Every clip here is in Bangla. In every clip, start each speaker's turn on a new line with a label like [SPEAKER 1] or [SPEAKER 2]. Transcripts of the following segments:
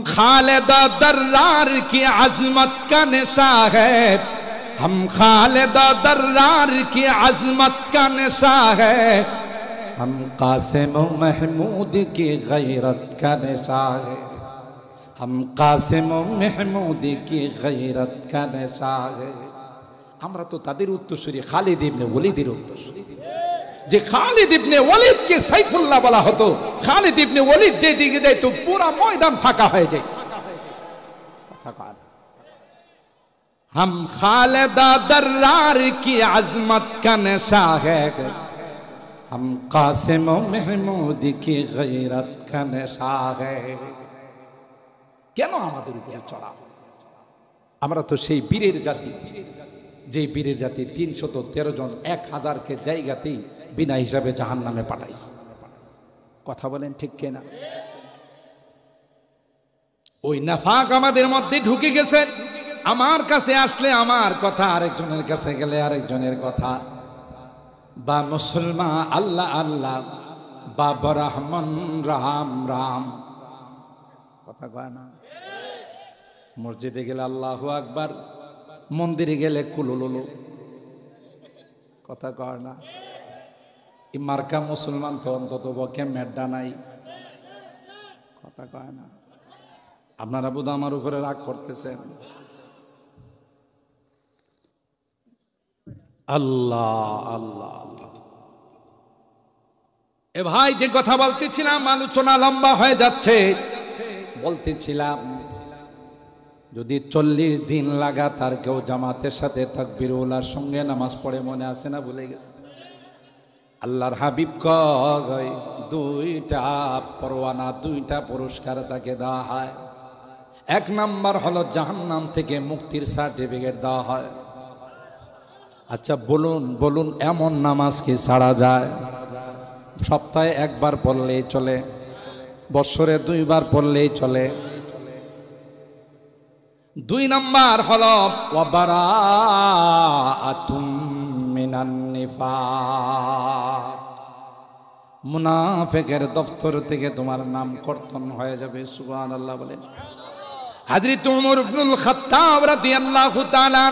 [SPEAKER 1] खालिद दर्रार की अजमत का निशा है, हम खालिद दर्रार की अजमत का निशा है, हम कासिम महमूद की गैरत का निशा है, हम कासिम महमूद की गैरत का निशा है। আমরা তো তাদের উত্তরসূরি খালিদ ইবনে ওলীদের উত্তরসূরি। যে খালিদ ইবনে ওলীদকে সাইফুল্লাহ বলা হতো, খালিদ ইবনে ওলীদ যে দিকে যেত পুরো ময়দান ফাঁকা হয়ে যেত। हम खालिद दर्रार की अजमत का नशा है, हम कासिम महमूद की गैरत का नशा है। কেন আমাদের উপরে চড়া? আমরা তো সেই বীরের জাতি, যে বীরের জাতি 313 জন 1000কে জায়গাতেই বিনা হিসাবে জাহান্নামে পাঠাইছে। কথা বলেন ঠিক কিনা? ওই নাফাক আমাদের মধ্যে ঢুকে গেছে। আমার কাছে আসলে আমার কথা, আরেকজনের কাছে গেলে আরেকজনের কথা। বা মুসলমান আল্লাহ আল্লাহ, বা রহমান রাম রাম। কথা কয় না? মসজিদে গেলে আল্লাহু আকবার, মন্দিরে গেলে কুলুলুলু। কথা কয় না? এই মার্কা মুসলমান তো অন্তত পক্ষে মেড্ডা নাই। কথা কয় না? আপনারা বোধ আমার উপরে রাগ করতেছেন। আল্লাহ আল্লাহ আল্লাহ। এ ভাই, যে কথা বলতেছিলাম, আলোচনা লম্বা হয়ে যাচ্ছে। বলতেছিলাম যদি 40 দিন লাগাতার কেউ জামাতের সাথে তাকবীরুল্লাহর সঙ্গে নামাজ পড়ে, মনে আছে না? ভুলে গেছে? আল্লাহর হাবিব কয় 2টা পরওয়ানা, 2টা পুরস্কার তাকে দেওয়া হয়। 1 নাম্বার হলো জাহান্নাম থেকে মুক্তির সার্টিফিকেট দেওয়া হয়। আচ্ছা বলুন বলুন, এমন নামাজ কি ছাড়া যায়? সপ্তাহে 1 বার পড়লেই চলে, বছরে 2 বার পড়লেই চলে। 2 নাম্বার হলো ওয়াবারাআতুম মিনান নিফাক, মুনাফিকের দফতর থেকে তোমার নাম কর্তন হয়ে যাবে। সুবহানাল্লাহ বলেন। হযরত ওমর ইবনুল খাত্তাব রাদিয়াল্লাহু তাআলা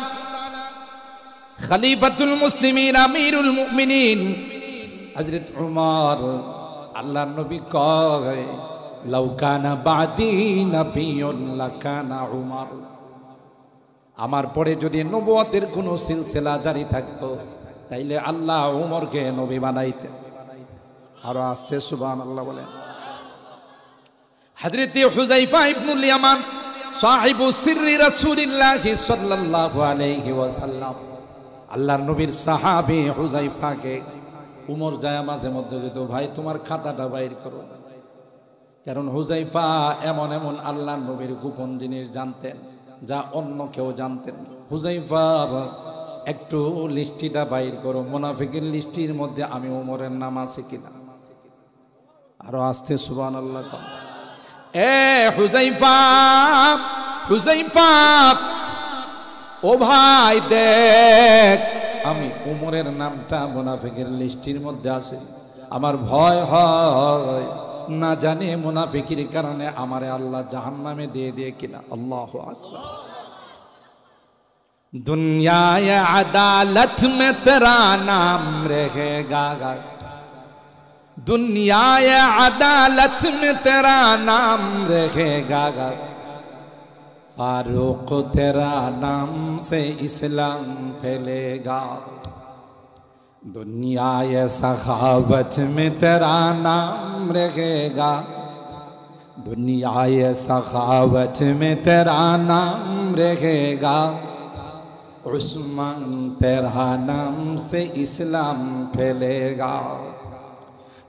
[SPEAKER 1] খলিফাতুল মুসলিমিন, আমিরুল মুমিনিন হযরত ওমর, আল্লাহর নবী কয় লাউ কানা বাদি নবিয়্যুন লাকানা উমর, আমার পরে যদি নবুয়তের কোনো সিলসিলা জারি থাকতো তাইলে আল্লাহ উমরকে নবী বানাইতেন। আরো আস্তে সুবহানাল্লাহ বলেন। হযরত হুযায়ফা ইবনুল ইয়ামান সাহিবু সিররি রাসূলিল্লাহ সাল্লাল্লাহু আলাইহি ওয়াসাল্লাম, আল্লাহর নবীর সাহাবী হুযায়ফাকে উমর যায় মাঝে মধ্যে বলতো, ভাই তোমার খাতাটা বাইর করো। কারণ হুযায়ফা এমন এমন আল্লাহর নবীর গোপন জিনিস জানতেন যা অন্য কেউ জানতেন। হুযায়ফা একটু লিস্টিটা বাইর করো, মুনাফিকের লিস্টির মধ্যে আমি উমরের নাম আছে কিনা। আরো আস্তে সুবহানাল্লাহ। এ হুযায়ফা, হুযায়ফা ও ভাই দেখ, আমি উমরের নামটা মুনাফিকের লিস্টির মধ্যে আছে। আমার ভয় হয় না জানে মুনাফিকের কারণে আমারে আল্লাহ জাহান্নামে দিয়ে দিয়ে কিনা। আল্লাহু আকবার। দুনিয়ায় আদালত में तेरा नाम रहेगा, दुनियाए अदालत में तेरा नाम रहेगा, फारूक तेरा नाम से इस्लाम फैलेगा, दुनियाए सखावत में तेरा नाम रहेगा, दुनियाए सखावत में तेरा नाम रहेगा, उस्मान तेरा नाम से इस्लाम फैलेगा,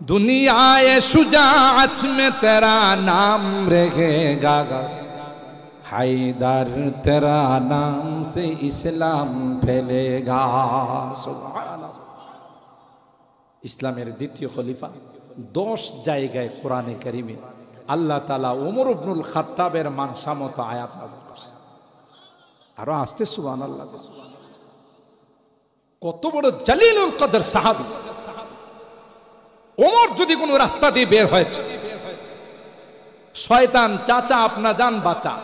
[SPEAKER 1] दुनियाए शुजाअत में तेरा नाम रहेगा, हैदर तेरा नाम से इस्लाम फैलेगा। सुभान ইসলামের দ্বিতীয় খলিফা 10 জায়গায় কোরআনে কারিমে আল্লাহ তাআলা ওমর ইবনুল খাত্তাবের মানসামত আয়াত নাযিল করেছেন। আরো আসতে সুবহানাল্লাহ। কত বড় জালিলুল কদর সাহাবী। ওমর যদি কোনো রাস্তা দিয়ে বের হয়েছে, শয়তান চাচা আপনা যান বাঁচা,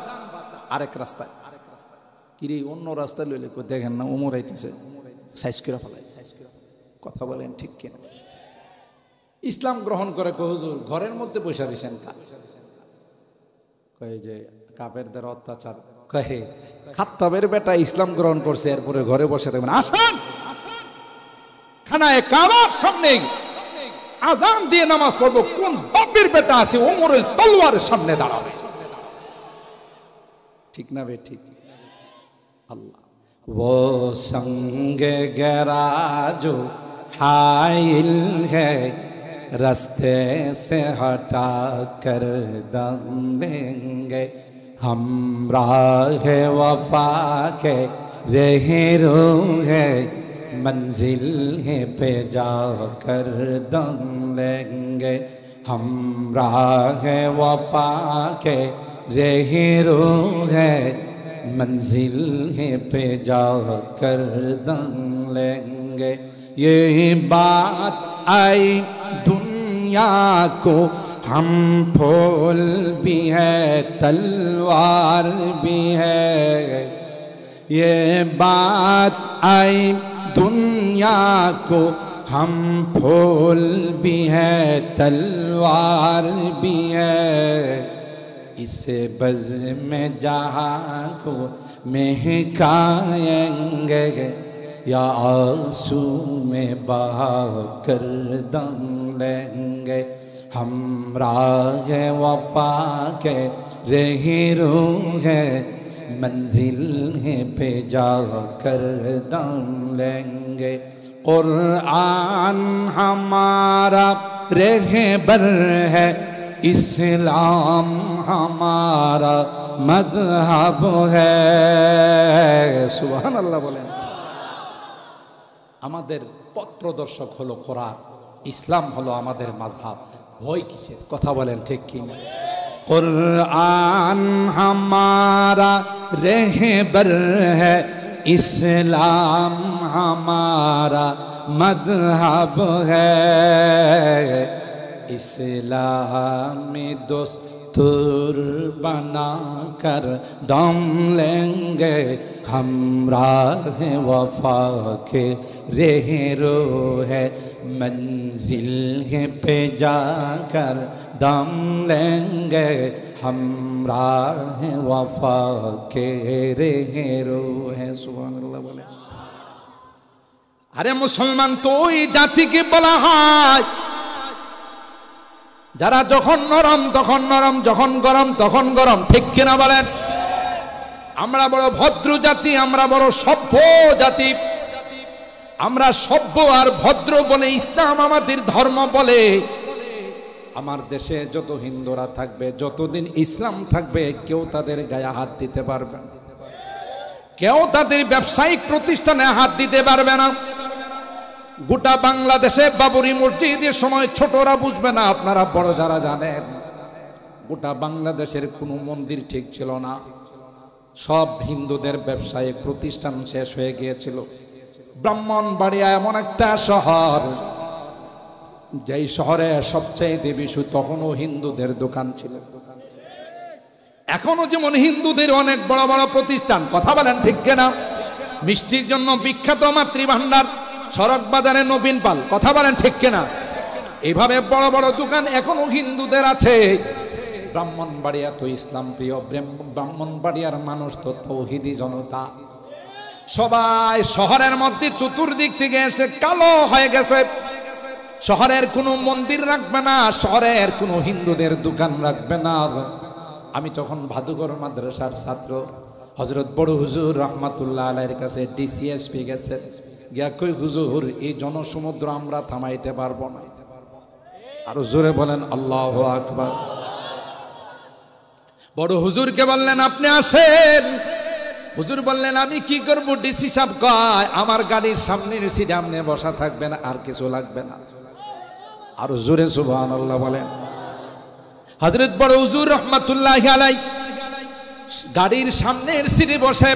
[SPEAKER 1] আরেক রাস্তায়। কিরে অন্য রাস্তায় লইলে দেখেন না উমর আইতেছে, সাইজ করে ফেলায়। কথা বলেন ঠিক কিনা? ইসলাম গ্রহণ করে হুজুর ঘরের মধ্যে বসে রয়েছেন কা, কয়ে যে কাফেরদের অত্যাচার, কহে খাত্তাবের বেটা ইসলাম গ্রহণ করছে এরপরে ঘরে বসে থাকবেন। আসেন খানায় কাবার সামনে আজান দিয়ে নামাজ পড়বো, কোন বাপের বেটা আছে ওমরের তলোয়ারের সামনে দাঁড়াবে? ঠিক না বে ঠিক? আল্লাহ वो संग गरा जो हाइल है रास्ते से हटा कर दम लेंगे, हम राह वफा के रहरो है मंजिल है पे जा कर दम लेंगे, हम राह वफा के रहरो है मंजिल है पे जा कर दम लेंगे। ये बात आई दुनिया को हम फूल भी है तलवार भी है, ये बात आई दुनिया को हम फूल भी है तलवार भी है, इसे बज़ में जहाँ को महकाएंगे या आंसू में बहा कर दम लेंगे, हम राह वफा के रहरो है मंजिल है पे जा कर दम लेंगे। कुरान हमारा रहबर है, इस्लाम हमारा मज़हब है। सुबहानाल्लाह बोलें। আমাদের পথ প্রদর্শক হলো কোরআন, ইসলাম হলো আমাদের মাযহাব। ভয় কিসের? কথা বলেন ঠিক কি না? कुरान हमारा रहबर है, इस्लाम हमारा मज़हब है, इस्लामी दस्तूर बना कर दम लेंगे, हम राह वफा के रहरो है मंजिल है पे जाकर दम लेंगे, हम राह वफा के रहरो है। सुभानाल्लाह बोले। আরে মুসলমান তো ওই জাতিকে বলা হয় যারা যখন নরম তখন নরম, যখন গরম তখন গরম। ঠিক কিনা বলেন? আমরা বড় ভদ্র জাতি, আমরা বড় সভ্য জাতি। আমরা সভ্য আর ভদ্র বলে ইসলাম আমাদের ধর্ম বলে। আমার দেশে যত হিন্দুরা থাকবে, যতদিন ইসলাম থাকবে, কেউ তাদের গায়ে হাত দিতে পারবে না, কেউ তাদের ব্যবসায়িক প্রতিষ্ঠানে হাত দিতে পারবে না। গোটা বাংলাদেশে বাবরি মসজিদের সময় ছোটরা বুঝবে না, আপনারা বড় যারা জানেন, গোটা বাংলাদেশের কোনো মন্দির ঠিক ছিল না। সব হিন্দুদের ব্যবসায়িক প্রতিষ্ঠান শেষ হয়ে গিয়েছিল। ব্রাহ্মণবাড়িয়া এমন একটা শহর, যেই শহরে সবচেয়ে বেশি তখনও হিন্দুদের দোকান ছিল। এখনো যেমন হিন্দুদের অনেক বড় বড় প্রতিষ্ঠান। কথা বলেন ঠিক কিনা? মিষ্টির জন্য বিখ্যাত মাতৃভান্ডার, সড়ক বাজারে নবীন পাল। কথা বলেন ঠিক কিনা? এইভাবে বড় বড় দোকান এখনো হিন্দুদের আছে। ব্রাহ্মণবাড়িয়া তো ইসলাম প্রিয়, ব্রাহ্মণবাড়িয়ার মানুষ তো তৌহিদি জনতা। সবাই শহরের মধ্যে চতুর্দিক থেকে এসে কালো হয়ে গেছে। শহরের কোনো মন্দির রাখবে না, শহরের কোনো হিন্দুদের দোকান রাখবে না। আমি তখন ভাদুঘর মাদ্রাসার ছাত্র, হযরত বড় হুজুর রহমাতুল্লাহ আলাইহির কাছে ডিসিএসপি গেছে, গিয়া কই হুজুর এই জনসমুদ্র আমরা থামাইতে পারবো না। আরো জোরে বলেন আল্লাহু আকবার। বড় হুজুরকে বললেন আপনি আসেন। হুজুর বললেন আমি কি করব? ডিসি সাহেব কয় আমার গাড়ির সামনের সিটে আপনি বসা থাকবেন, আর কিছু লাগবে না। আরো জোরে সুবহানাল্লাহ বলেন। হযরত বড় হুজুর রহমাতুল্লাহি আলাইহি গাড়ির সামনের সিটে বসে।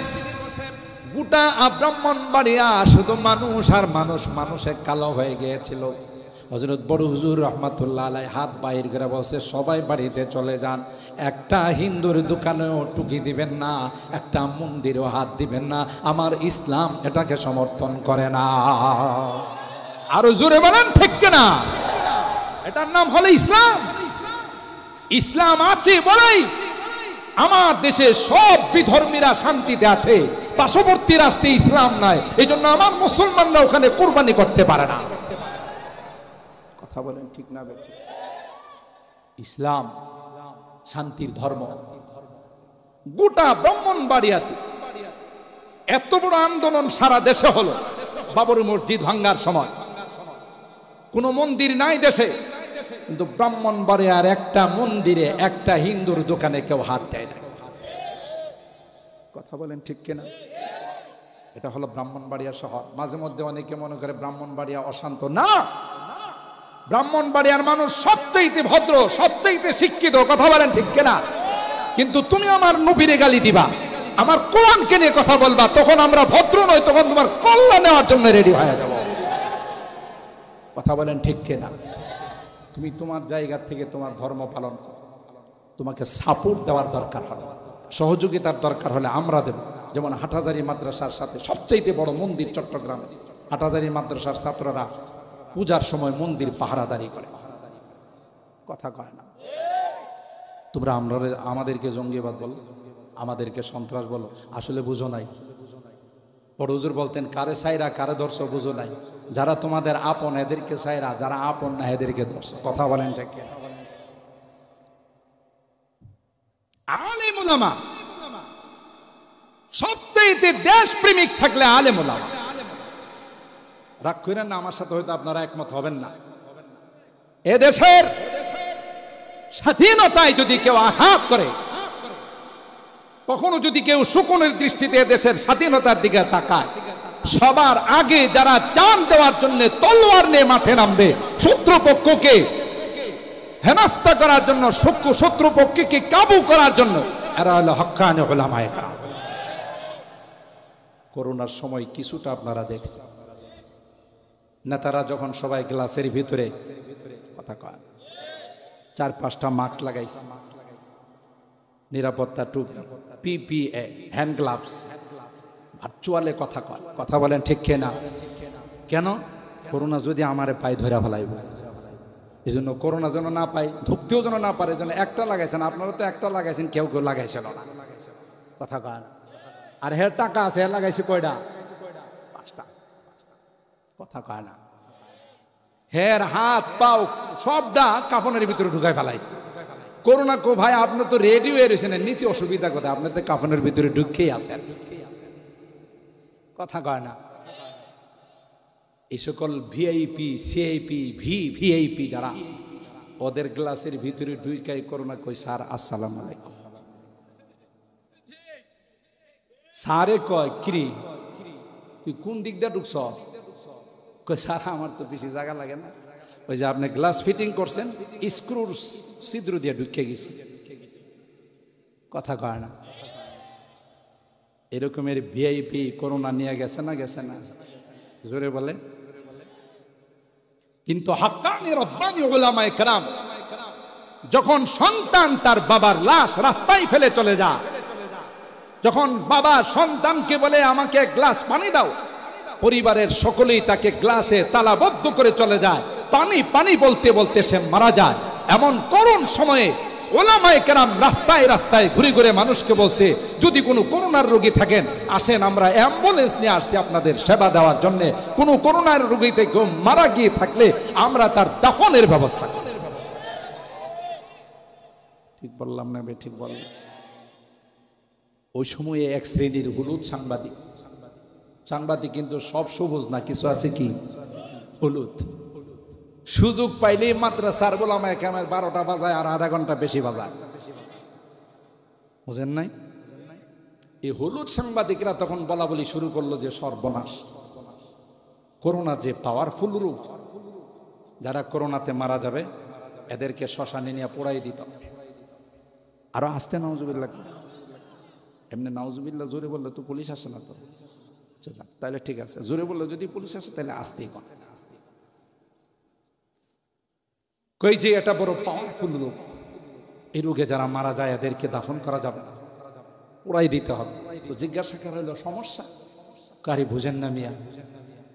[SPEAKER 1] গোটা ব্রাহ্মণবাড়িয়া শুধু মানুষ আর মানুষ, মানুষে কালো হয়ে গিয়েছিল। হযরত বড় হুজুর রাহমাতুল্লাহ আলাইহি হাত বাইর করে বলছে, সবাই বাড়িতে চলে যান, একটা হিন্দুর দোকানেও টুকি দিবেন না, একটা মন্দিরেও হাত দিবেন না, আমার ইসলাম এটাকে সমর্থন করে না। আরো জোরে বলেন ঠিক কিনা? এটার নাম হলো ইসলাম। ইসলাম আছে বলেই আমার দেশে সব বিধর্মীরা শান্তিতে আছে, পার্শ্ববর্তী রাষ্ট্রে ইসলাম নাই, এই জন্য আমার মুসলমানরা ওখানে কোরবানি করতে পারে না। কথা বলেন ঠিক না বেঠিক? ইসলাম শান্তির ধর্ম। গোটা ব্রাহ্মণবাড়িয়াতে এত বড় আন্দোলন সারা দেশে হলো বাবরি মসজিদ ভাঙ্গার সময়। কোন মন্দির নাই দেশে, কিন্তু ব্রাহ্মণবাড়িয়ার একটা মন্দিরে একটা হিন্দুর দোকানে কেউ হাত দেয় না। কথা বলেন ঠিক কিনা? এটা হলো ব্রাহ্মণবাড়িয়া শহর। মাঝে মধ্যে অনেকে মনে করে ব্রাহ্মণবাড়িয়া অশান্ত, না, ব্রাহ্মণবাড়িয়ার মানুষ সবচাইতে ভদ্র, সবচাইতে শিক্ষিত। কথা বলেন ঠিক কিনা? কিন্তু তুমি আমার নবীরে গালি দিবা, আমার কোরআনকে নিয়ে কথা বলবা, তখন আমরা ভদ্র নই, তখন তোমার কল্যাণ নেওয়ার জন্য রেডি হয়ে যাব। কথা বলেন ঠিক কিনা? তুমি তোমার জায়গা থেকে তোমার ধর্ম পালন করো, তোমাকে সাপোর্ট দেওয়ার দরকার হবে, সহযোগিতার দরকার হলে আমরা দেব। যেমন হাটহাজারী মাদ্রাসার সাথে সবচাইতে বড় মন্দির চট্টগ্রামে, হাটহাজারী মাদ্রাসার ছাত্ররা পূজার সময় মন্দির পাহারাদারি করে। কথা কয় না? তোমরা আমাদেরকে জঙ্গিবাদ বলো, আমাদেরকে সন্ত্রাস বলো, আসলে বুঝো নাই। বড় হুজুর বলতেন, কারে সাইরা কারে ধরছো বুঝো নাই, যারা তোমাদের আপন এদেরকে সাইরা, যারা আপন না এদেরকে ধরছো। কথা বলেন ঠিক? আলেম উলামা সবচেয়ে দেশ প্রেমিক থাকলে আলেম উলামা। রাগ করেন না, আমার সাথে হয়তো আপনারা একমত হবেন না। এদেশের স্বাধীনতায় যদি কেউ আঘাত করে, কখনো যদি কেউ শকুনের দৃষ্টিতে দেশের স্বাধীনতার দিকে তাকায়, সবার আগে যারা জান দেওয়ার জন্য তলোয়ার নিয়ে মাঠে নামবে, শত্রুপক্ষকে হেনস্থা করার জন্য, শত্রুপক্ষকে কাবু করার জন্য, এরা হলো হক্কানি উলামায়ে কেরাম। করোনার সময় কিছুটা আপনারা দেখছেন, নেতারা যখন সবাই গ্লাসের ভিতরে, কথা কয়, 4-5টা মাস্ক লাগাইছে, নিরাপত্তা টুপি, পিপিএ, হ্যান্ড গ্লাভস, ভার্চুয়ালে কথা কয়। কথা বলেন ঠিক কিনা? কেন? করোনা যদি আমারে পায় ধরে ফেলাইব, এই জন্য করোনা যেন না পাই, ঢুকতেও যেন না পারে, যেন একটা লাগাইছেন। আপনারা তো একটা লাগাইছেন, কেউ কেউ লাগাইছেন না। কথা কয় না? আর হের টাকা আছে, হের লাগাইছে কয়টা? 5টা। কথা কয় না? হের হাত পাও সবটা কাফনের ভিতরে ঢুকাই ফেলাইছে। করোনা কো ভাই, আপনি তো রেডি হয়ে রয়েছেন, নীতি অসুবিধা কথা, আপনি তো কাফনের ভিতরে ঢুকেই আছেন। কথা কয় না? এই সকল ভিআইপি, সিআইপি, ভিআইপি যারা, ওদের গ্লাসের ভিতরে ঢুকাই করোনা কই, স্যার আসসালামু আলাইকুম। স্যারে কয়, কিরে তুই কোন দিক দিয়ে ঢুকছ? কই, স্যার আমার তো বেশি জায়গা লাগে না, ওই যে আপনি গ্লাস ফিটিং করছেন, স্ক্রুর ছিদ্র দিয়ে ঢুকে গেছি। কথা কয় না? এরকমের ভিআইপি করোনা নিয়ে গেছে না, গেছে না? জোরে বলে। কিন্তু হাক্কানি রব্বানি উলামায়ে কেরাম যখন সন্তান তার বাবার লাশ রাস্তায় ফেলে চলে যায়, যখন বাবা সন্তানকে বলে আমাকে এক গ্লাস পানি দাও, পরিবারের সকলেই তাকে গ্লাসে তালাবদ্ধ করে চলে যায়, পানি পানি বলতে বলতে সে মারা যায়। এমন করুণ সময়ে উলামায়ে কেরাম রাস্তায় রাস্তায় ঘুরে ঘুরে মানুষকে বলছে, যদি কোনো করোনার রোগী থাকেন আসেন, আমরা অ্যাম্বুলেন্স নিয়ে আসছি আপনাদের সেবা দেওয়ার জন্য। কোনো করোনার রোগীতে কেউ মারা গিয়ে থাকলে আমরা তার দাফনের ব্যবস্থা করি। ঠিক বললাম না? ঠিক বললাম? ওই সময়ে এক শ্রেণীর হলুদ সাংবাদিক কিন্তু সব সবুজ না, কিছু আছে কি হলুদ। সুযোগ পাইলেই মাদ্রাসার উলামায়ে কেরামের 12টা বাজায় আর আধা ঘন্টা বেশি বাজায়। বুঝেন নাই? এই হলুদ সাংবাদিকরা তখন বলা বলি শুরু করলো যে সর্বনাশ, করোনা যে পাওয়ারফুল রূপ, যারা করোনাতে মারা যাবে এদেরকে শ্মশানে নিয়ে পোড়াই দিত। আরো আসতে নাউজুবিল্লাহ, এমনি নাউজুবিল্লাহ জোরে বললে তো পুলিশ আসে না তো, তাহলে ঠিক আছে, জোরে বললে যদি পুলিশ আসে তাহলে আসতেই কর। কই যে এটা বড় পাওয়ারফুল রোগ, এই রোগে যারা মারা যায় এদেরকে দাফন করা যাবে না, উড়াই দিতে হবে। তো জিজ্ঞাসা করা হলো সমস্যা কারি বুঝেন না মিয়া,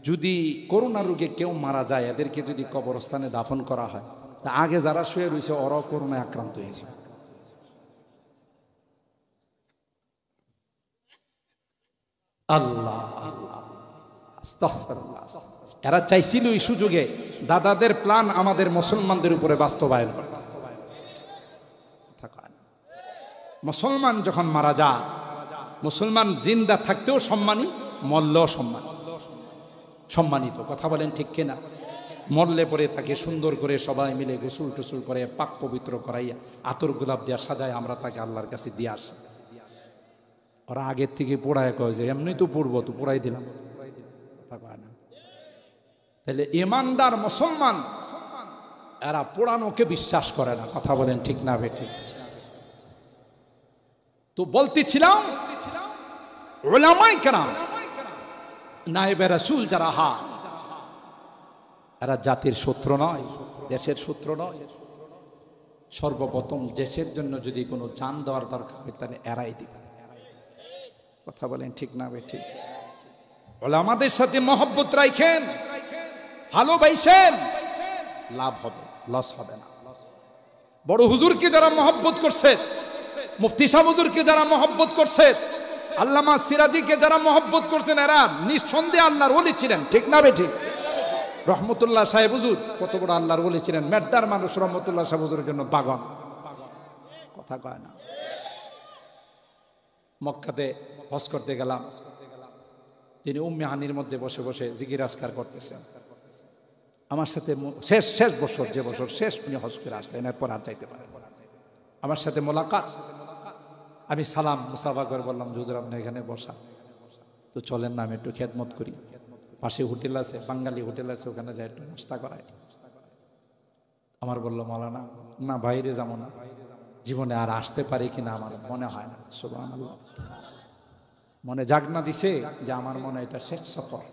[SPEAKER 1] যদি করোনা রোগে কেউ মারা যায় এদেরকে যদি কবরস্থানে দাফন করা হয়, তা আগে যারা শুয়ে রয়েছে ওরাও করোনায় আক্রান্ত হয়েছে। আল্লাহ আস্তাগফিরুল্লাহ। এরা চাইছিল এই সুযোগে দাদাদের প্ল্যান আমাদের মুসলমানদের উপরে বাস্তবায়ন করতে। মুসলমান যখন মারা যায়, মুসলমান জিন্দা থাকতেও সম্মানী, মরলেও সম্মানিত। কথা বলেন ঠিক কিনা? মরলে পরে তাকে সুন্দর করে সবাই মিলে গোসল টুসুল করে পাক পবিত্র করাইয়া আতর গোলাপ দেওয়া সাজায় আমরা তাকে আল্লাহর কাছে দিয়ে আসি। ওরা আগের থেকে পোড়ায় কয় যে এমনি তো পড়বো, তো পোড়াই দিলাম। তাহলে ইমানদার মুসলমান এরা পোড়ানোকে বিশ্বাস করে না। কথা বলেন ঠিক না বেঠিক? তো বলতেছিলাম উলামায়ে কেরাম, নায়েবে রাসূল যারা এরা জাতির শত্রু নয়, দেশের শত্রু নয়। সর্বপ্রথম দেশের জন্য যদি কোনো জান দেওয়ার দরকার হয় তাহলে এরাই দিবে। কথা বলেন ঠিক না বেঠিক? উলামাদের সাথে মহব্বত রাখেন, ভালোবাসেন, লাভ হবে, লস হবে না। বড় হুজুরকে যারা মহব্বত করছে, মুফতি সাহেব হুজুরকে যারা মহব্বত করছে, আল্লামা সিরাজিকে যারা মহব্বত করছেন, এরা নিঃসন্দেহে আল্লাহর ওলি ছিলেন। ঠিক না বেঠিক? রহমতুল্লাহ সাহেব হুজুর কত বড় আল্লাহর ওলি ছিলেন। মেড্ডার মানুষ রহমতুল্লাহ সাহেব হুজুরের জন্য পাগল। কথা কয় না? মক্কাতে হজ করতে গেলাম, তিনি উম্মে হানির মধ্যে বসে বসে জিকির আজকার করতেছেন। আমার সাথে শেষ বছর, যে বছর শেষ উনি হজ করে আসলেন, এরপর আর চাইতে পারেন। আমার সাথে মোলাকাত, আমি সালাম মুসাফা করে বললাম হুজুর আপনি এখানে বসা, তো চলেন না আমি একটু খেদমত করি। পাশে হোটেল আছে, বাঙালি হোটেল আছে, ওখানে যাই একটু নাস্তা করাই। আমার বললো মাওলানা না, বাইরে যাবো না, জীবনে আর আসতে পারি কিনা আমার মনে হয় না। সুবহানাল্লাহ, মনে জাগনা দিছে যে আমার মনে এটা শেষ সফর,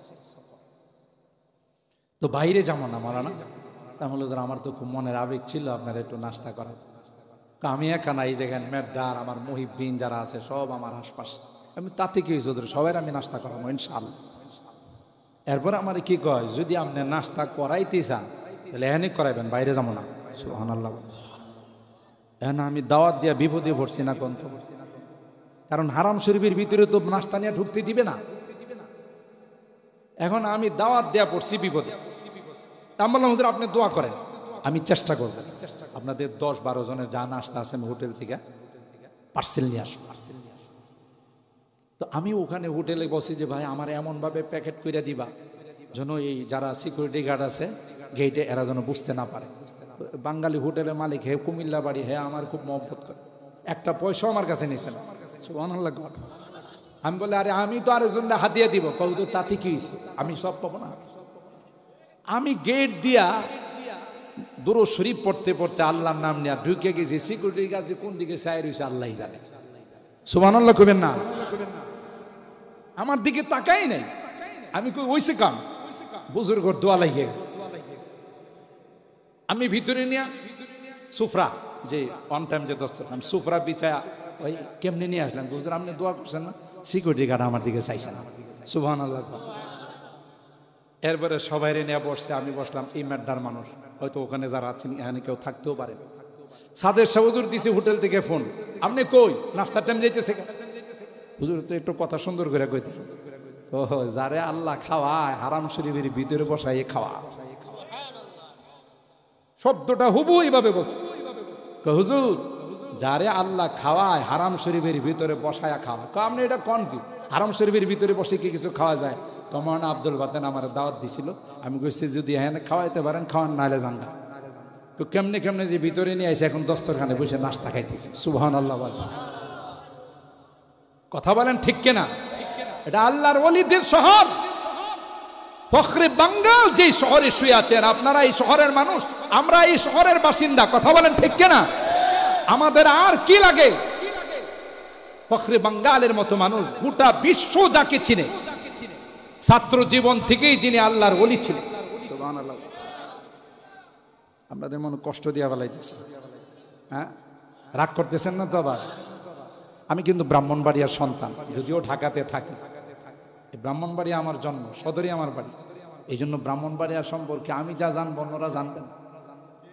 [SPEAKER 1] তো বাইরে যাবো না মাওলানা। তাহলে আমার তো খুব মনের আবেগ ছিল আপনার একটু নাস্তা করা। আমি একা না, এই যেখানে মেড্ডার আমার মুহিব্বিন যারা আছে সব আমার আশপাশ, আমি তাতে কি হয়েছে সবাই আমি নাস্তা করাবো ইনশাআল্লাহ। এরপর আমার কি কয়, যদি আপনি নাস্তা করাইতে চান তাহলে এখানে করাইবেন, বাইরে যাবো না। সুবহানাল্লাহ। এখন আমি দাওয়াত দিয়া বিপদে পড়ছি না কোন? কারণ হারাম শরীফের ভিতরে তো নাস্তা নিয়ে ঢুকতে দিবে না। এখন আমি দাওয়াত দেয়া পড়ছি বিপদে। আমি বললাম হুজুর আপনি দোয়া করেন, আমি চেষ্টা করব আপনাদের 10-12 জনের যা নাস্তা আছে আমি হোটেল থেকে পার্সেল নিয়ে আসবো। তো আমি ওখানে হোটেলে বসি যে ভাই আমার এমনভাবে প্যাকেট করে দিবা যেন এই যারা সিকিউরিটি গার্ড আছে গেটে এরা যেন বুঝতে না পারে। বাঙালি হোটেলের মালিক, হে কুমিল্লা বাড়ি, হে আমার খুব মহব্বত করে, একটা পয়সাও আমার কাছে নিছে না। সুবহানাল্লাহ। আমি বলে আরে আমি তো আরেকজনটা হাতিয়ে দিব, কল তো তাতে কি হয়েছে, আমি সব পাবো না। আমি গেট দিয়া দুরূদ শরীফ পড়তে পড়তে আল্লাহর নাম নিয়ে ঢুকে গেছি। সিকিউরিটি গার্ড যে কোন দিকে চাই রয়েছে আল্লাহই জানে। সুবহানাল্লাহ কইবেন না? আমার দিকে তাকাই নাই। আমি কই ওইসে কাম বুজুর্গর দোয়া লাগিয়ে গেছে। আমি ভিতরে নিয়ে সুফরা, যে অন টাইম যে দস্তরখান সুফরা বিছায়া ওই কেমনি নিয়ে আসলাম। হুজুর আপনি দোয়া করছেন না? সিকিউরিটি গার্ড আমার দিকে চাইছে না। সুবহানাল্লাহ। এরপরে সবাই নিয়ে বসছে, আমি বসলাম। এই মেড্ডার মানুষ, হয়তো ওখানে যারা আছেন এখানে কেউ থাকতেও পারে। সাদের শাহ হুজুর দিছে হোটেল থেকে ফোন, আপনি কই, নাস্তার টাইম যাইতেছে? হুজুর তো একটু কথা সুন্দর করে কইতে, ও যারে আল্লাহ খাওয়ায় হারাম শরীফের ভিতরে বসাই খাওয়া। শব্দটা হুবহু এইভাবে বলছে, হুজুর যারে আল্লাহ খাওয়ায় হারাম শরীফের ভিতরে বসায়া খাওয়া। আপনি এটা কোন কি, হারাম শরীফের ভিতরে বসে কি কিছু খাওয়া যায়? কমান আব্দুল বাতেন আমার দাওয়াত দিছিল, আমি কইছি যদি হ্যাঁ খাওয়াইতে পারেন খাওয়ান, নাহলে যান না। তো কেমনে কেমনে যে ভিতরে নিয়ে আসে, এখন দস্তরখানে বসে নাস্তা খাইতেছি। সুবহানাল্লাহ। কথা বলেন ঠিক কিনা? এটা আল্লাহর ওলিদের শহর, ফখরে বাঙ্গাল যে শহরে শুয়ে আছেন আপনারা, এই শহরের মানুষ, আমরা এই শহরের বাসিন্দা। কথা বলেন ঠিক কিনা? আমাদের আর কি লাগে? ফখরে বাঙ্গালের মতো মানুষ গোটা বিশ্ব যাকে চিনে, ছাত্র জীবন থেকেই যিনি আল্লাহর ওলি ছিলেন। সুবহানাল্লাহ। আপনাদের মনে কষ্ট দিয়া বেলাইতেছে, হ্যাঁ রাগ করতেছেন না তো? আবার আমি কিন্তু ব্রাহ্মণবাড়িয়ার সন্তান, যদিও ঢাকাতে থাকি। ব্রাহ্মণবাড়িয়া আমার জন্ম, সদরই আমার বাড়ি। এই জন্য ব্রাহ্মণবাড়িয়া সম্পর্কে আমি যা জানব অন্যরা জানবেন।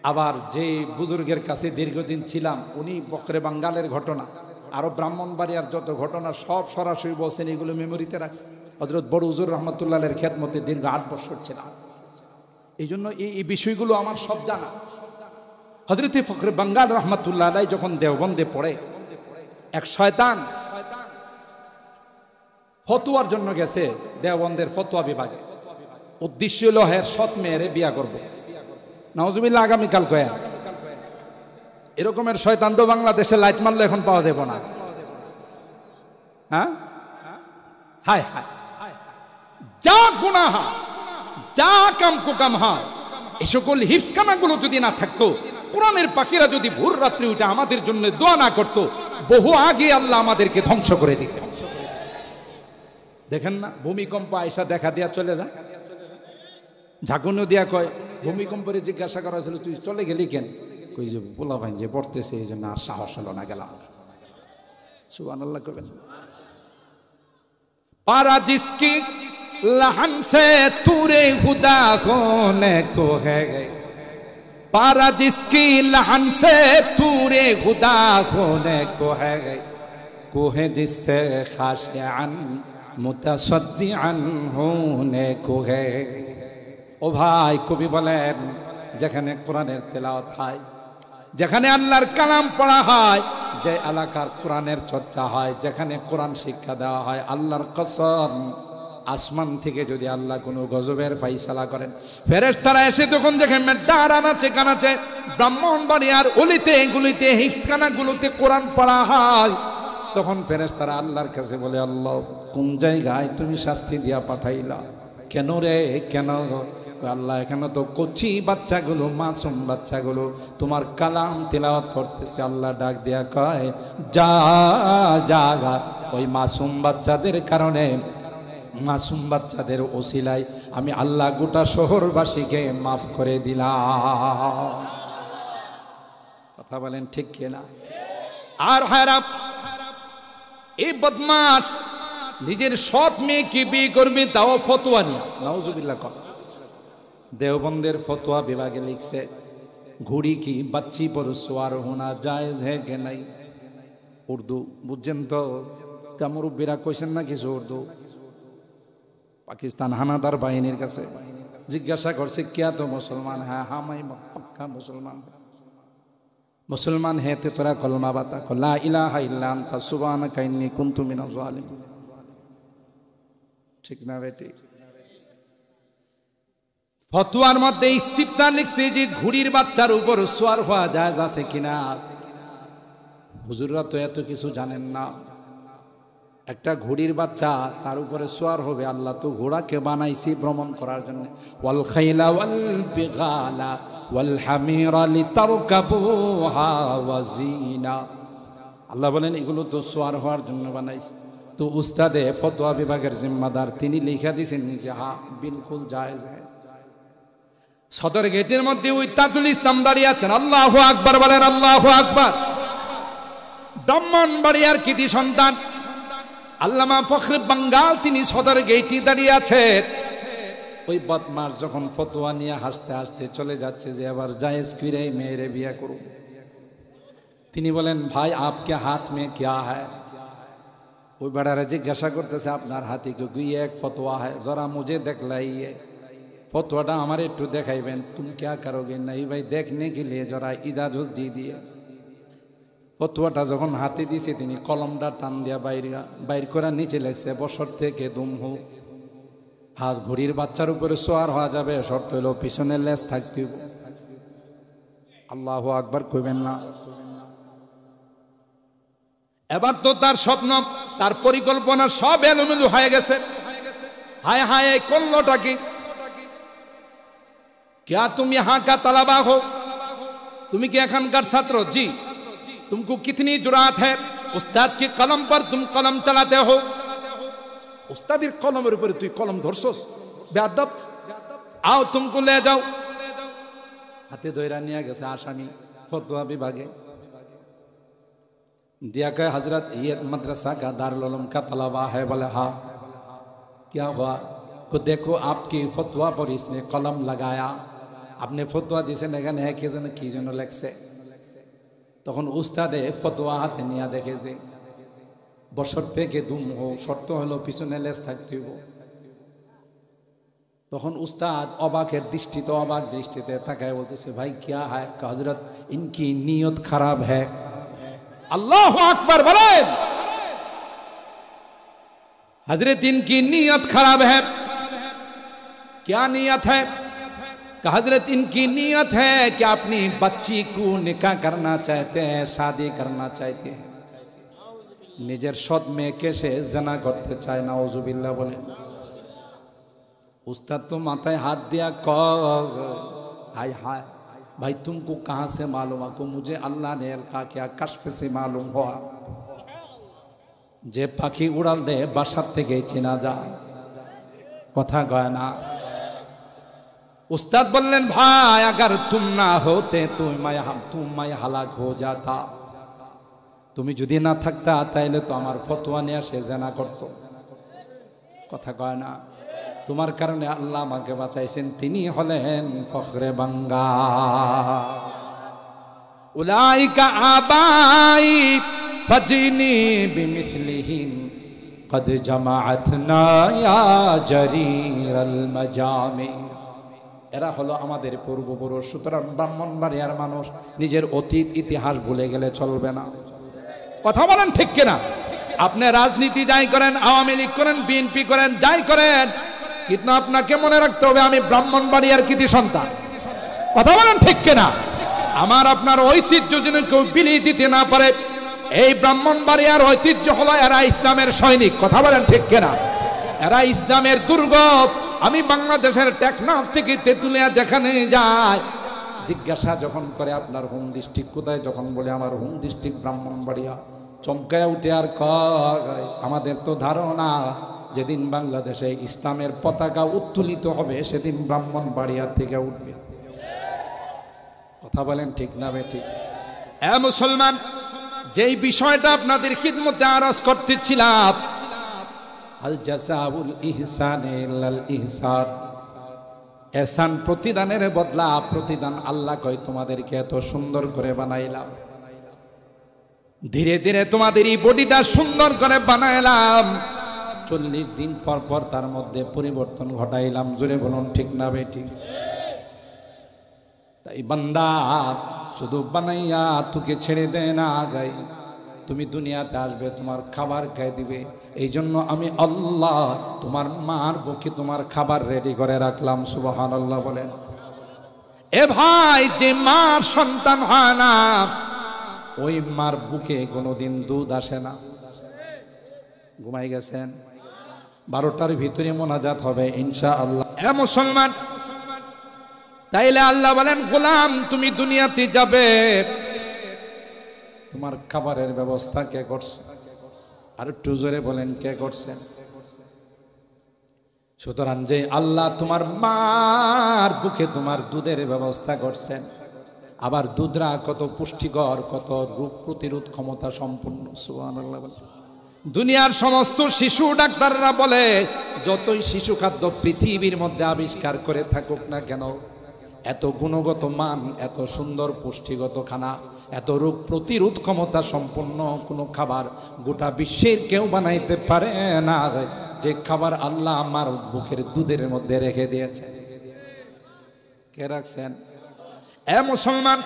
[SPEAKER 1] আবার যে বুজুর্গের কাছে দীর্ঘদিন ছিলাম, উনি বকরে বাঙ্গালের ঘটনা আরো ব্রাহ্মণবাড়িয়ার যত ঘটনা সব সরাসরি বলছেন, এগুলো মেমোরিতে রাখছে। হযরত বড় হুজুর রহমতুল্লাহের খেদমতে দীর্ঘ 8 বছর ছিলাম, এই জন্য এই বিষয়গুলো আমার সব জানা। হযরত ফখরে বাঙ্গাল রহমতুল্লাহ আলাইহি যখন দেওবন্দে পড়ে, এক শয়তান ফতোয়ার জন্য গেছে দেওবন্দের ফতোয়া বিভাগে। উদ্দেশ্য হলো হের সৎ মেয়েরে বিয়া করব। নাউজুবিল্লাহ, আগামীকাল কয়া এরকমের শয়তান তো বাংলাদেশে লাইট মারলে এখন পাওয়া যাবে না। হ্যাঁ, হায় হায়, যা গুনাহ যা কাম কুকাম হয়, এই সকল হিফসখানাগুলো যদি না থাকতো, কোরআনের পাখিরা যদি ভোর রাত্রি উঠে আমাদের জন্য দোয়া না করতো, বহু আগে আল্লাহ আমাদেরকে ধ্বংস করে দিতেন। দেখেন না, ভূমিকম্প আয়সা দেখা দিয়া চলে যায়। ঝাঁকুনো দিয়া কয়, ভূমিকম্পরে জিজ্ঞাসা করা হয়েছিল তুই চলে গেলি কেন? কই যে পোলা ভাই যে পড়তেছে এই জন্য আর সাহস হলো না, গেলাম। সুবহানাল্লাহ কবেন। পারা জিসকি लहन से तूरे खुदा होने को है, पारा जिसकी लहन से तूरे खुदा होने को है, कोहे जिससे खाशिअन मुतसद्दिअन होने को है। ও ভাই, কবি বলেন যেখানে কোরআনের তেলাওয়াত হয়, যেখানে আল্লাহর কালাম পড়া হয়, যে এলাকার কোরআনের চর্চা হয়, যেখানে কোরআন শিক্ষা দেওয়া হয়, আল্লাহর কসম আসমান থেকে যদি আল্লাহ কোনো গজবের ফাইসালা করেন, ফেরেশতারা এসে তখন দেখেন ডারা নাচে কানাচে ব্রাহ্মণবাড়িয়ার অলিতে গুলিতে হিফসখানাগুলোতে কোরআন পড়া হয়, তখন ফেরেশতারা আল্লাহর কাছে বলে, আল্লাহ কোন জায়গায় তুমি শাস্তি দিয়া পাঠাইলা? কেন রে কেন? আল্লাহ এখানে তো কচি বাচ্চাগুলো, মাসুম বাচ্চাগুলো তোমার কালাম তিলাওয়াত করতেছে। আল্লাহ ডাক দিয়া কয়, যা যা, ওই মাসুম বাচ্চাদের কারণে, মাসুম বাচ্চাদের ওসিলায় আমি আল্লাহ গোটা শহরবাসীকে মাফ করে দিলাম। কথা বলেন ঠিক কিনা? আর হারাম এই বদমাস নিজের সৎ মেয়েকে বিয়ে করবে, তাও ফতোয়া নিয়ে। নাউজুবিল্লাহ। দেওবন্দের ফতোয়া বিভাগে লিখছে, ঘুড়ি কি বাচ্চি পর সোয়ার হোনা জায়েজ है कि नहीं। উর্দু বুঝছেন তো? কামরুব্বিরা কইছেন না কিছু উর্দু। পাকিস্তান হানাদার বাহিনীর কাছে জিজ্ঞাসা করছে, क्या तो मुसलमान है? हाँ मैं पक्का मुसलमान हूँ। मुसलमान है तो तेरा कलमा बता, ला इलाहा इल्ला अंता सुबहानका इन्नी कुन्तु मिनज़ ज़ालिमीन। ঠিক না বেটি? ফতোয়ার মধ্যে ইস্তিফতা লিখছে যে ঘুড়ির বাচ্চার উপর সোয়ার হওয়া যায় আছে কিনা। হুজুররা তো এত কিছু জানেন না। একটা ঘুড়ির বাচ্চা, তার উপরে সোয়ার হবে। আল্লাহ তো ঘোড়াকে বানাইছি ভ্রমণ করার জন্য। ওয়াল খাইলা ওয়াল বিগালা ওয়াল হামিরা লিতারকাবুহা ওয়া জিনা। আল্লাহ বলেন এগুলো তো সোয়ার হওয়ার জন্য বানাইছি। তো উস্তাদে ফতোয়া বিভাগের জিম্মাদার তিনি লিখা দিয়েছেন যে হ্যাঁ বিলকুল জায়েজ है। সদর গেটের মধ্যে ওই তাজুল ইসলাম দাঁড়িয়ে আছেন। আল্লাহু আকবার বলেন, আল্লাহু আকবার। ব্রাহ্মণবাড়িয়ার কৃতি সন্তান আল্লামা ফখরে বাঙ্গাল তিনি সদর গেটে দাঁড়িয়ে আছেন। ওই বদমাস যখন ফতোয়া নিয়ে হাসতে হাসতে চলে যাচ্ছে যে আবার জায়েজ করে মেয়েরে বিয়ে করুন, তিনি বলেন ভাই आपके हाथ में क्या है। ওই বেড়ারে জিজ্ঞাসা করতেছে আপনার হাতে কি এক ফতোয়া है, जरा मुझे दिखलाइए। ফতোয়াটা আমার একটু দেখাইবেন। तुम क्या करोगे? नहीं भाई देखने के लिए जरा इजाजत दीजिए। ফতোয়াটা যখন হাতে দিছে তিনি কলমটা টান দিয়া বাইর করে নিচে লেখছে, বছর থেকে দুম হোক, হাত ঘুড়ির বাচ্চার উপরে সোয়ার হওয়া যাবে, শর্ত হলো পিছনে লেজ থাকতে হবে। আল্লাহু আকবার কইবেন না? এবার তো তার স্বপ্ন, তার পরিকল্পনা সব এলোমেলো হয়ে গেছে। হায় হায়, এই করলোটা কি? क्या तुम यहाँ का तलबा हो? तुम কি এখানকার ছাত্র? জি। तुमको कितनी जुरात है उस्ताद की कलम पर तुम कलम चलाते हो? उस्तादी कलमेर ऊपर तुई कलम धरछस, बेअदब। आओ तुमको ले जाओ। হাতে ধইরা নিয়ে গেছে আসামি ফতোয়া বিভাগে। दिया कहे हजरत ये मदरसा का दारुल उलूम का तलबा है? बोले हाँ। क्या हुआ? को देखो आपकी फतवा पर इसने कलम लगाया, आपने फतवा दिए एखाने की जन की जन लेखছে। তখন উস্তাদে ফতোয়া হাতে নিয়ে দেখে যে বছর থেকে দুম হো শর্ত হলো পিছনে লেজ থাকতে হইব। তখন উস্তাদ অবাকের দৃষ্টিতে অবাক দৃষ্টিতে তাকায় বলতেছে ভাই क्या है? हजरत इनकी नियत खराब है। अल्लाहु अकबर बोलें। हजरत इनकी नीयत खराब है। क्या नीयत है? हजरत इनकी नीयत है कि अपनी बच्ची को निकाह करना चाहते हैं, शादी करना चाहते हैं, निजर सद में कैसे जना करते चाहे। नाउजुबिल्लाह बोले। उस्ताद तो माথায় हाथ दिया हाय हाय भाई तुमको कहां से मालूम? को मुझे अल्लाह ने कहा क्या कश्फ से मालूम हुआ। जे पाखी उड़ाल दे बासार থেকে চেনা যায়, কথা কয় না। उस्ताद बोलें भाई अगर तुम ना होते तो मैं हलाक हो जाता। তুমি যদি না থাকতা তাইলে তো আমার ফতোয়া নিয়ে সে জানা করত। কথা কয় না। তোমার কারণে আল্লাহ আমাকে বাঁচাইছেন, তিনি হলেন ফখরে বাঙ্গা। উলাইকা আবাই ফাজিনি বিমিসলিহিম কদ জামাআতনা ইয়া জারীরাল মাজামি। এরা হলো আমাদের পূর্বপুরুষ। সুতরাং ব্রাহ্মণবাড়িয়ার মানুষ নিজের অতীত ইতিহাস ভুলে গেলে চলবে না। কথা বলেন ঠিক কিনা? আপনি রাজনীতি যাই করেন, আওয়ামী লীগ করেন, বিএনপি করেন, যাই করেন, কিন্তু আপনাকে মনে রাখতে হবে আমি ব্রাহ্মণবাড়িয়ার কৃতি সন্তান। কথা বলেন ঠিক কিনা? আমার আপনার ঐতিহ্য যেন কেউ বিলিয়ে দিতে না পারে। এই ব্রাহ্মণবাড়িয়ার ঐতিহ্য হলো এরা ইসলামের সৈনিক। কথা বলেন ঠিক কিনা? এরা ইসলামের দুর্গ। আমি বাংলাদেশের টেকনাফ থেকে তেতুলিয়া যেখানে যাই, জিজ্ঞাসা যখন করে আপনার হোম ডিস্ট্রিক্ট কোথায়, যখন বলে আমার হোম ডিস্ট্রিক্ট ব্রাহ্মণবাড়িয়া, চমকায় উঠে আর কয় আমাদের তো ধারণা যেদিন বাংলাদেশে ইসলামের পতাকা উত্তোলিত হবে সেদিন ব্রাহ্মণবাড়িয়া থেকে উঠবে। কথা বলেন ঠিক না বেঠিক? এ মুসলমান, যেই বিষয়টা আপনাদের খিদমতে আরজ করতেছিলাম, আল জাযাউল ইহসানে ইল্লাল ইহসান, এহসান প্রতিদানের বদলা প্রতিদান। আল্লাহ কয় তোমাদেরকে এত সুন্দর করে বানাইলাম, ধীরে ধীরে তোমাদের এই বডিটা সুন্দর করে বানাইলাম, 40 দিন পর পর তার মধ্যে পরিবর্তন ঘটাইলাম। জোরে বলুন ঠিক না বেঠিক? তাই বান্দা শুধু বানাইয়া তোকে ছেড়ে দেয় না, গাই তুমি দুনিয়াতে আসবে, তোমার খাবার খাই দিবে। এই জন্য আমি আল্লাহ তোমার মার বুকে তোমার খাবার রেডি করে রাখলাম। সুবহানাল্লাহ বলেন। এ ভাই, যে মার সন্তান হয় না ওই মার বুকে কোনোদিন দুধ আসে না। ঘুমাই গেছেন? 12টার ভিতরে মোনাজাত হবে ইনশাআল্লাহ। এ মুসলমান, তাইলে আল্লাহ বলেন গোলাম তুমি দুনিয়াতে যাবে, তোমার খাবারের ব্যবস্থা কে করছে? আর একটু জোরে বলেন কে করছেন? সুতরাং যে আল্লাহ তোমার মার বুকে তোমার দুধের ব্যবস্থা করছেন, আবার দুধরা কত পুষ্টিকর, কত রোগ প্রতিরোধ ক্ষমতা সম্পন্ন। সুবহানাল্লাহ। দুনিয়ার সমস্ত শিশু ডাক্তাররা বলে যতই শিশু খাদ্য পৃথিবীর মধ্যে আবিষ্কার করে থাকুক না কেন, এত গুণগত মান, এত সুন্দর পুষ্টিগত খানা, এত রোগ প্রতিরোধ ক্ষমতা সম্পন্ন কোনো খাবার গোটা বিশ্বের কেউ বানাইতে পারে না, যে খাবার আল্লাহ আমার বুকের দুধের মধ্যে রেখে দিয়েছে। কে রাখছেন? এ মুসলমান,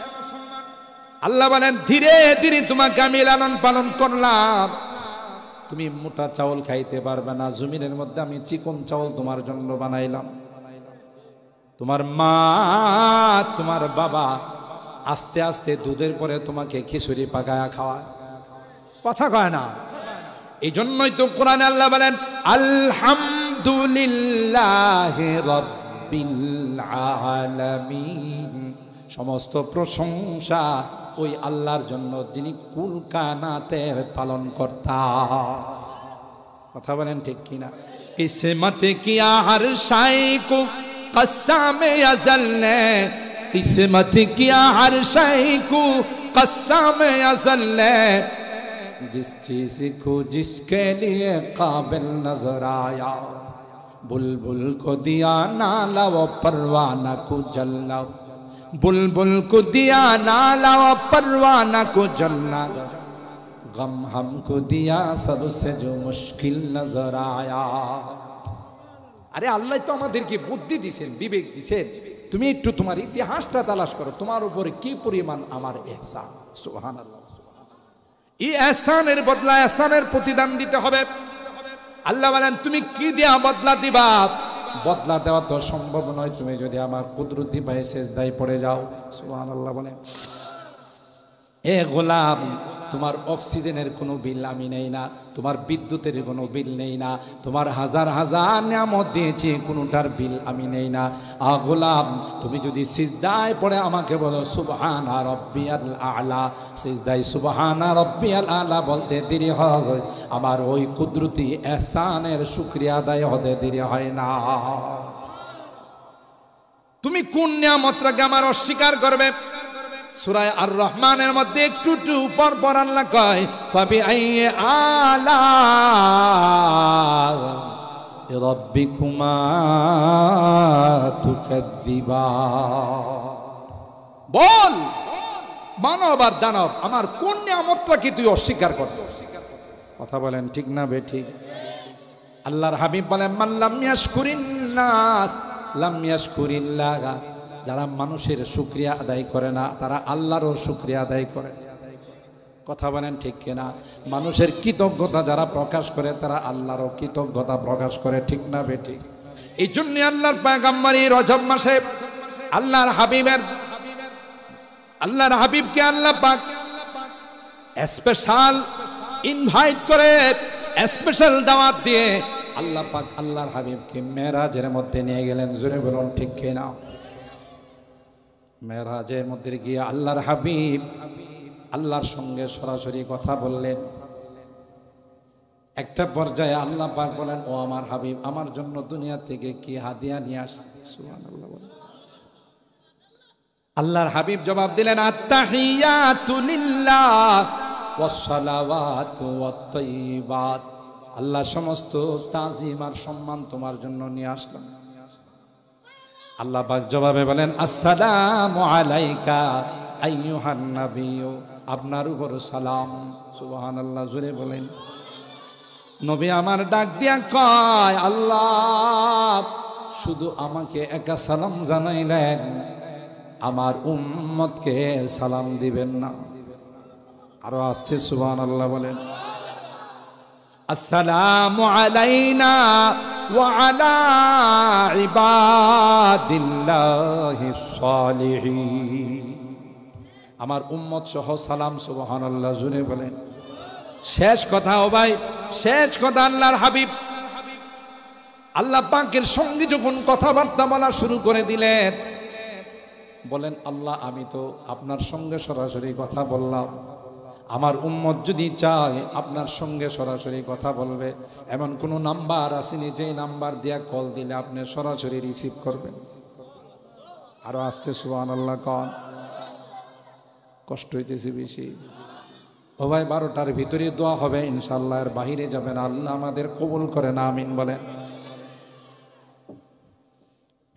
[SPEAKER 1] আল্লাহ বলেন ধীরে ধীরে তোমাকে আমি লালন পালন করলাম। তুমি মোটা চাউল খাইতে পারবে না, জমিনের মধ্যে আমি চিকন চাউল তোমার জন্য বানাইলাম। তোমার মা, তোমার বাবা আস্তে আস্তে দুধের পরে তোমাকে খিচুড়ি পাকায়া খাওয়ায়। কথা কয় না? এই জন্যই তো কোরআনে আল্লাহ বলেন আলহামদুলিল্লাহি রাব্বিল আলামিন, সমস্ত প্রশংসা ওই আল্লাহর জন্য যিনি কুল কানাতের পালন কর্তা। কথা বলেন ঠিক কিনা? কিসমত কিয়া হর শাই কো কসামে আজল নে किस्मत किया हर शय को कस्म अज़ल ने जिस चीज को जिसके लिए काबिल नजर आया बुलबुल को दिया नाला वो परवाना को जलना बुलबुल को दिया नाला वो परवाना को जलना गम हमको दिया सबसे जो मुश्किल नजर आया अरे अल्लाह तो আমাদেরকে বুদ্ধি দিবেন বিবেক দিবেন তুমি একটু তোমার ইতিহাসটা তালাশ করো তোমার উপরে কি পরিমাণ আমার ইহসান সুবহানাল্লাহ এই ইহসানের বদলা ইহসানের প্রতিদান দিতে হবে আল্লাহ বলেন তুমি কি দিয়া বদলা দিবা বদলা দেওয়া তো সম্ভব নয় তুমি যদি আমার কুদরতি পায়ে সিজদায় পড়ে যাও সুবহানাল্লাহ বলেন এ গোলাম তোমার অক্সিজেনের কোনো বিল আমি নেই না তোমার বিদ্যুতের কোনো বিল নেই না তোমার হাজার হাজার নিয়ামত দিয়েছি কোনোটার বিল আমি নেই না আ গোলাম তুমি যদি সিজদায় পড়ে আমাকে বলো সুবহানা রাব্বিয়াল আ'লা সিজদায় সুবহানা রাব্বিয়াল আ'লা বলতে দেরি হয় আমার ওই কুদরতি ইহসানের শুকরিয়া আদায় হতে দেরি হয় না তুমি কোন নিয়ামতটাকে আমার অস্বীকার করবে সূরা আর রহমানের মধ্যে একটু উপর পর আল্লাহ কয় ফাবি আইয়ি আলা রাব্বিকুমা তুকাযযিবা বল মানব আর দানব আমার কোন নিয়ামতটাকে তুই অস্বীকার করছিস কথা বলেন ঠিক না বেঠিক আল্লাহর হাবিব বলেন মান লাম ইয়াশকুরিন নাস লাম ইয়াশকুরিল্লাহ যারা মানুষের শুকরিয়া আদায় করে না তারা আল্লাহরও শুকরিয়া আদায় করে কথা বলেন ঠিক কিনা মানুষের কৃতজ্ঞতা যারা প্রকাশ করে তারা আল্লাহরও কৃতজ্ঞতা প্রকাশ করে ঠিক না বেঠিক এই জন্য আল্লাহর পয়গম্বর এই রজব মাসে আল্লাহর হাবিবকে আল্লাহ পাক স্পেশাল ইনভাইট করে স্পেশাল দাওয়াত দিয়ে আল্লাহ পাক আল্লাহর হাবিবকে মেরাজের মধ্যে নিয়ে গেলেন জোরে বলুন ঠিক কিনা মেরাজের মধ্যে গিয়ে আল্লাহর হাবিব আল্লাহর সঙ্গে সরাসরি কথা বললেন একটা পর্যায়ে আল্লাহ পাক বলেন ও আমার হাবিব আমার জন্য দুনিয়া থেকে কি হাদিয়া নিয়ে আসছে সুবহানাল্লাহ আল্লাহর হাবিব জবাব দিলেন আত্তাহিয়াতু লিল্লাহ ওয়াস সালাওয়াতু ওয়াত তাইয়্যিবাত আল্লাহ সমস্ত তাজিম আর সম্মান তোমার জন্য নিয়ে আসলাম আল্লাহ পাক জবাবে বলেন আসসালামু আলাইকা আইয়ুহান নাবিয়্যু আপনার উপর সালাম সুবহানাল্লাহ জোরে বলেন নবী আমার ডাক দিয়া কয় আল্লাহ শুধু আমাকে একা সালাম জানাইলেন আমার উম্মতকে সালাম দিবেন না আরো আস্তে সুবহানাল্লাহ বলেন আসসালামু আলাইনা ওয়া আলা ইবাদিল্লাহিস সালিহিন আমার উম্মত সহ সালাম সুবহানাল্লাহ জুনে বলেন শেষ কথা ও ভাই শেষ কথা আল্লাহর হাবিব আল্লাহ পাকের সঙ্গে যখন কথাবার্তা বলা শুরু করে দিলেন বলেন আল্লাহ আমি তো আপনার সঙ্গে সরাসরি কথা বললাম আমার উম্মত যদি চায় আপনার সঙ্গে সরাসরি কথা বলবে এমন কোন নাম্বার আসেনি যে নাম্বার দিয়া কল দিলে আপনি সরাসরি রিসিভ করবেন আরো আসছে সুবহানাল্লাহ কোন কষ্ট হইতেছে বেশি ও ভাই 12টার ভিতরে দোয়া হবে ইনশাআল্লাহ এর বাইরে যাবেন আল্লাহ আমাদের কবুল করেন আমিন বলেন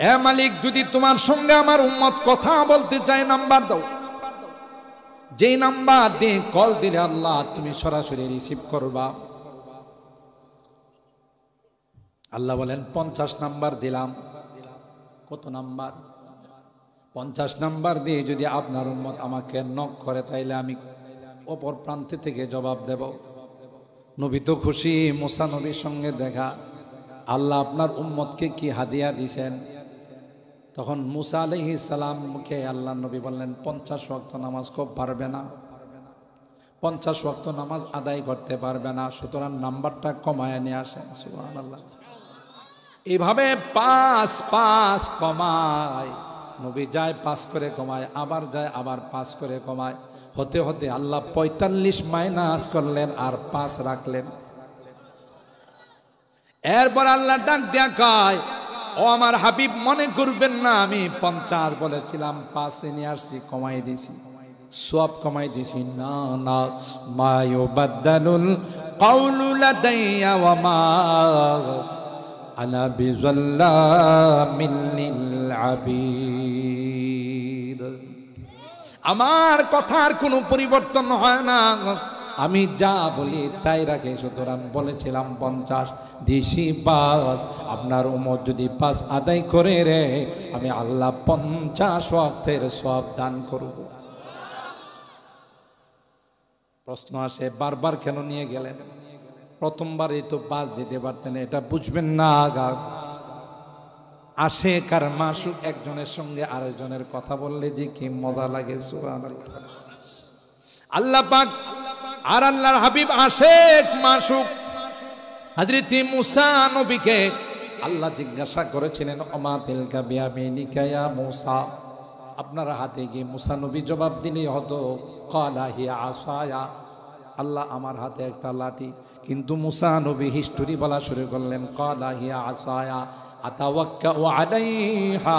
[SPEAKER 1] এ মালিক যদি তোমার সঙ্গে আমার উম্মত কথা বলতে চায় নাম্বার দাও যেই নাম্বার দিয়ে কল দিলে আল্লাহ তুমি সরাসরি রিসিভ করবা আল্লাহ বলেন 50 নাম্বার দিলাম কত নাম্বার 50 নাম্বার দিয়ে যদি আপনার উম্মত আমাকে নক করে তাইলে আমি অপর প্রান্তে থেকে জবাব দেব নবী তো খুশি মুসা নবীর সঙ্গে দেখা আল্লাহ আপনার উম্মতকে কি হাদিয়া দিয়েছেন তখন মুসা আলাইহিস সালামকে আল্লাহ নবী বললেন 50 ওয়াক্ত নামাজ খুব পারবে না 50 ওয়াক্ত নামাজ আদায় করতে পারবে না সুতরাং নাম্বারটা কমায় নিয়ে আসেন সুবহানাল্লাহ এইভাবে 5 কমায় নবী যায় 5 করে কমায় আবার যায় আবার 5 করে কমায় হতে হতে আল্লাহ 45 মাইনাস করলেন আর 5 রাখলেন এরপর আল্লাহ ডাক দিয়া কয় ও আমার হাবিব মনে করবেন না আমি 50 বলেছিলাম 5 নিয়ে আসছি, কমাই দিছি, সব কমাই দিছি। না না, মা ইউবাদদালুল কাউলু লাদাইয়া ওয়া মা আনা বিযাল্লামিল লিল আবিদ। আমার কথার কোনো পরিবর্তন হয় না, আমি যা বলি তাই রাখে। সুতরাং বলেছিলাম 50 দিছি 5, আপনার উম্মত যদি 5 আদায় করে রে, আমি আল্লাহ 50 ওয়াক্তের সওয়াব দান করব। প্রশ্ন আসে বারবার কেন নিয়ে গেলেন? প্রথমবারই তো 5 দিতে পারতেন, এটা বুঝবেন না। আসে কার মাসুক একজনের সঙ্গে আরেকজনের কথা বললে যে কি মজা লাগে, সুবহানাল্লাহ। আল্লাহ পাক আর আল্লাহর হাবিব আশেক মাসুক। হযরত মুসা নবীকে আল্লাহ জিজ্ঞাসা করেছিলেন, ওমা তিলকা বিয়ামিনিকা ইয়া মুসা, আপনার হাতে কি? মুসা নবী জবাব দিলেই হতো, ক্বালা হিয়া আসায়া, আল্লাহ আমার হাতে একটা লাঠি। কিন্তু মুসা নবী হিস্টোরি বলা শুরু করলেন, ক্বালা হিয়া আসায়া আতাওয়াক্কাউ আলাইহা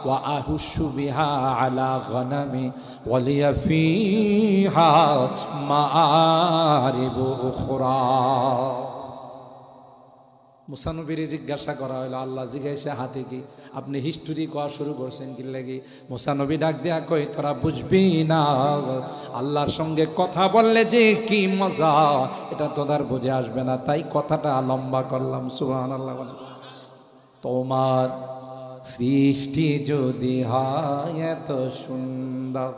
[SPEAKER 1] ওয়া আহুশু বিহা আলা গনামি ওয়া লিয়া ফিহা মাআরিবু উখরা। মুসা নবীরে জিজ্ঞাসা করা হলো, আল্লাহ জিজ্ঞাসা হাতে কি? আপনি হিস্টোরি কোয়া শুরু করছেন কি লাগি? মুসা নবী ডাক দেয়া কই, তোরা বুঝবি না, আল্লাহর সঙ্গে কথা বললে যে কি মজা, এটা তোদের বুঝে আসবে না, তাই কথাটা লম্বা করলাম। সুবহানাল্লাহ। তোমার সৃষ্টি যদি হয় এত সুন্দর,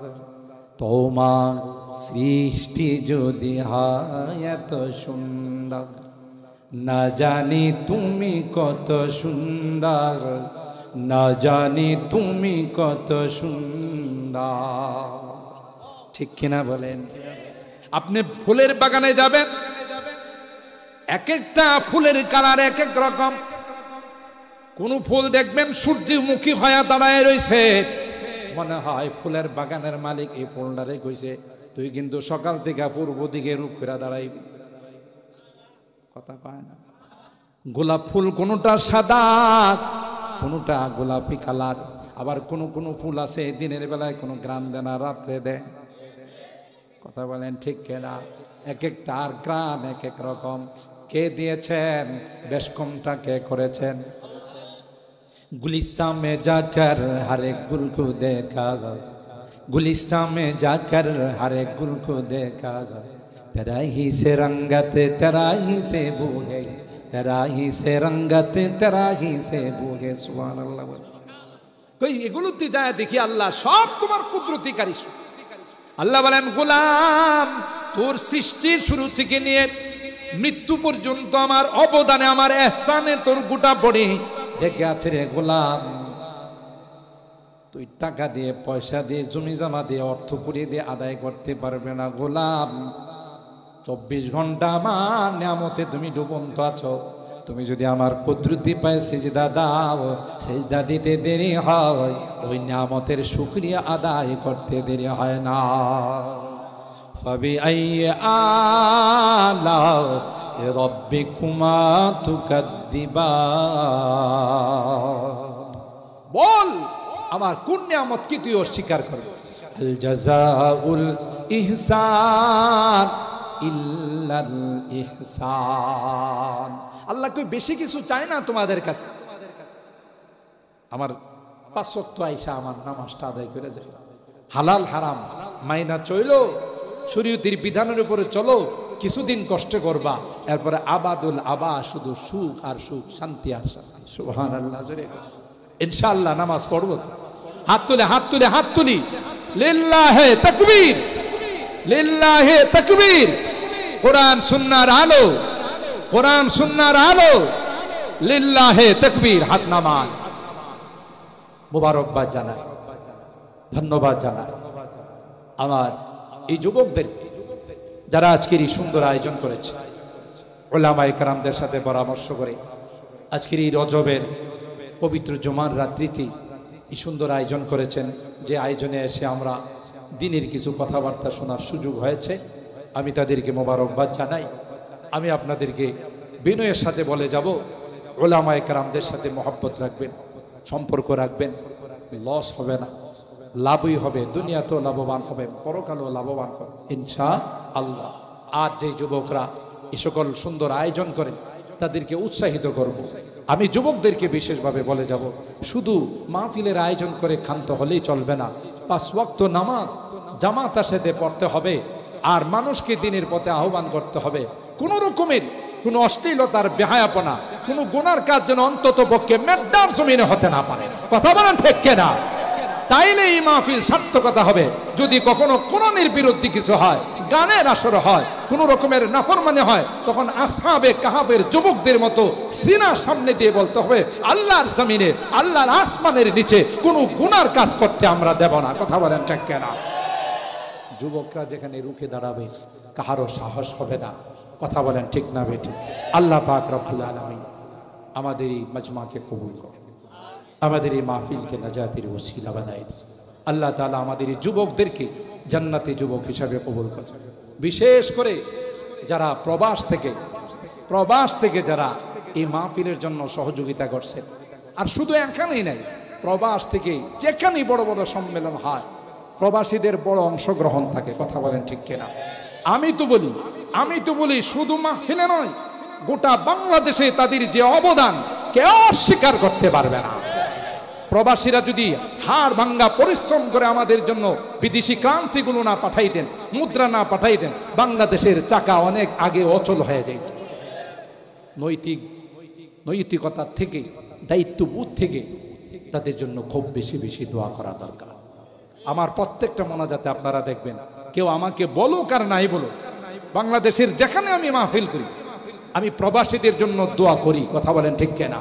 [SPEAKER 1] তোমার সৃষ্টি যদি হয় এত সুন্দর, না জানি তুমি কত সুন্দর, না জানি তুমি কত সুন্দর। ঠিক কিনা বলেন? আপনি ফুলের বাগানে যাবেন, এক একটা ফুলের কালার এক এক রকম। কোন ফুল দেখবেন সূর্যমুখী হয়ে দাঁড়ায় রয়েছে, মনে হয় ফুলের বাগানের মালিক এই ফুলটারে কইছে, তুই কিন্তু সকাল থেকে পূর্ব দিকে রুখ করে দাঁড়াইবি। কথা পায় না। গোলাপ ফুল কোনটা সাদা, কোনটা গোলাপি কালার, আবার কোন কোন ফুল আছে দিনের বেলায় কোনো গ্রাম দেয় না, রাত্রে দেয়। কথা বলেন ঠিক কিনা? এক একটা আর গ্রাম এক এক রকম। কে দিয়েছেন? বেশ কমটা কে করেছেন? गुलिस्तान में जाकर हर एक गुल को देखा, गुलिस्तान में जाकर हर एक गुल को देखा, तेरा ही से रंगत तेरा ही से बू है, तेरा ही से रंगत तेरा ही से बू है। सुभान अल्लाह। कोई এগুলোতে যায় দেখি আল্লাহ সব তোমার কুদরতিকারী। আল্লাহ বলেন, গোলাম তোর সৃষ্টির শুরু থেকে নিয়ে মৃত্যু পর্যন্ত আমার অবদানে, আমার ইহসানে তোর গোটা বডি ঢেকে আছে রে গোলাম। তুই টাকা দিয়ে, পয়সা দিয়ে, জমি জমা দিয়ে, অর্থ পুড়িয়ে দিয়ে আদায় করতে পারবে না গোলাম। 24 ঘন্টা আমার নিয়ামতে তুমি ডুবন্ত আছো। তুমি যদি আমার কুদরতি পায়ে সিজদা দাও, সিজদা দিতে দেরি হয়, ওই নিয়ামতের শুকরিয়া আদায় করতে দেরি হয় না। ফাবিআইয়ি আলা'i রাব্বিকুমা তুকাযযিবান, বল আমার কোন নিয়ামত কি তুই অস্বীকার করবি? আল জাযাউল ইহসান ইল্লাল ইহসান। আল্লাহ কই বেশি কিছু চায় না তোমাদের কাছে, আমার 5 ওয়াক্ত আইসা আমার নামাজটা আদায় করে যায়, হালাল হারাম মাইনা চইলো, শরীয়তের বিধানের উপরে চলো, কিছুদিন কষ্ট করবা, এরপরে আবাদুল আবা, শুধু সুখ আর সুখ, শান্তি আর শান্তি। সুবহানাল্লাহ। জোরে ইনশাআল্লাহ নামাজ পড়ব তো। হাত তুলে হাত তুলে হাত তুলি, লিল্লাহে তাকবীর, লিল্লাহে তাকবীর। কোরআন সুন্নাহর আলো, কোরআন সুন্নাহর আলো, লিল্লাহে তাকবীর। হাত নামান, মুবারকবাদ জানাই, ধন্যবাদ জানাই আমার এই যুবকদের যারা আজকের এই সুন্দর আয়োজন করেছে। উলামায়ে কেরামদের সাথে পরামর্শ করে আজকের এই রজবের পবিত্র জুমার রাত্রিতে এই সুন্দর আয়োজন করেছেন। যে আয়োজনে এসে আমরা দিনের কিছু কথাবার্তা শোনার সুযোগ হয়েছে, আমি তাদেরকে মোবারকবাদ জানাই। আমি আপনাদেরকে বিনয়ের সাথে বলে যাব, উলামায়ে কেরামদের সাথে মহব্বত রাখবেন, সম্পর্ক রাখবেন, লস হবে না, লাভই হবে, দুনিয়াতেও লাভবান হবে, পরকালেও লাভবান হবে ইনশাআল্লাহ। আজ যে যুবকরা এই সকল সুন্দর আয়োজন করেন তাদেরকে উৎসাহিত করব। আমি যুবকদেরকে বিশেষভাবে বলে যাব, শুধু মাহফিলের আয়োজন করে ক্ষান্ত হলেই চলবে না, 5 ওয়াক্ত নামাজ জামাতের সাথে পড়তে হবে, আর মানুষকে দিনের পথে আহ্বান করতে হবে। কোনো রকমের কোনো অশ্লীলতার বেহায়াপনা, কোনো গুনার কাজ যেন অন্তত পক্ষে মেড্ডার জমিনে হতে না পারে। কথা বলেন ঠিক কিনা? তাইলে এই মাহফিল সার্থকতা হবে। যদি কখনো কোরআনের বিরুদ্ধে কিছু হয়, গানের আসর হয়, কোন রকমের নাফরমানি হয়, তখন আসহাবে কাহাফের যুবকদের মতো সিনা সামনে দিয়ে বলতে হবে, আল্লাহর জমিনে, আল্লাহর আসমানের নিচে কোনো গুনার কাজ করতে আমরা দেব না। কথা বলেন ঠিক কিনা? যুবকরা যেখানে রুখে দাঁড়াবে, কাহারও সাহস হবে না। কথা বলেন ঠিক না বেঠিক? আল্লাহ পাক রব্বুল আলামিন আমাদের এই মাজমাকে কবুল করেন, আমাদের এই মাহফিলকে নাজাতের ওসিলা বানায় দিন। আল্লাহ তাআলা আমাদের এই যুবকদেরকে জান্নাতি যুবক হিসাবে কবুল করেন। বিশেষ করে যারা প্রবাস থেকে যারা এই মাহফিলের জন্য সহযোগিতা করছেন, আর শুধু এখানেই নাই, প্রবাস থেকে যেখানেই বড় বড় সম্মেলন হয় প্রবাসীদের বড় অংশগ্রহণ থাকে। কথা বলেন ঠিক কিনা? আমি তো বলি শুধু মাহফিলে নয়, গোটা বাংলাদেশে তাদের যে অবদান কেউ অস্বীকার করতে পারবে না। প্রবাসীরা যদি হাড় ভাঙ্গা পরিশ্রম করে আমাদের জন্য বিদেশি কারেন্সিগুলো না পাঠাইতেন, মুদ্রা না পাঠাইতেন, বাংলাদেশের চাকা অনেক আগে অচল হয়ে যেত। নৈতিকতা থেকে, দায়িত্ববোধ থেকে তাদের জন্য খুব বেশি বেশি দোয়া করা দরকার। আমার প্রত্যেকটা মোনাজাতে আপনারা দেখবেন, কেউ আমাকে বলুক আর নাই বলুক, বাংলাদেশের যেখানে আমি মাহফিল করি, আমি প্রবাসীদের জন্য দোয়া করি। কথা বলেন ঠিক কিনা?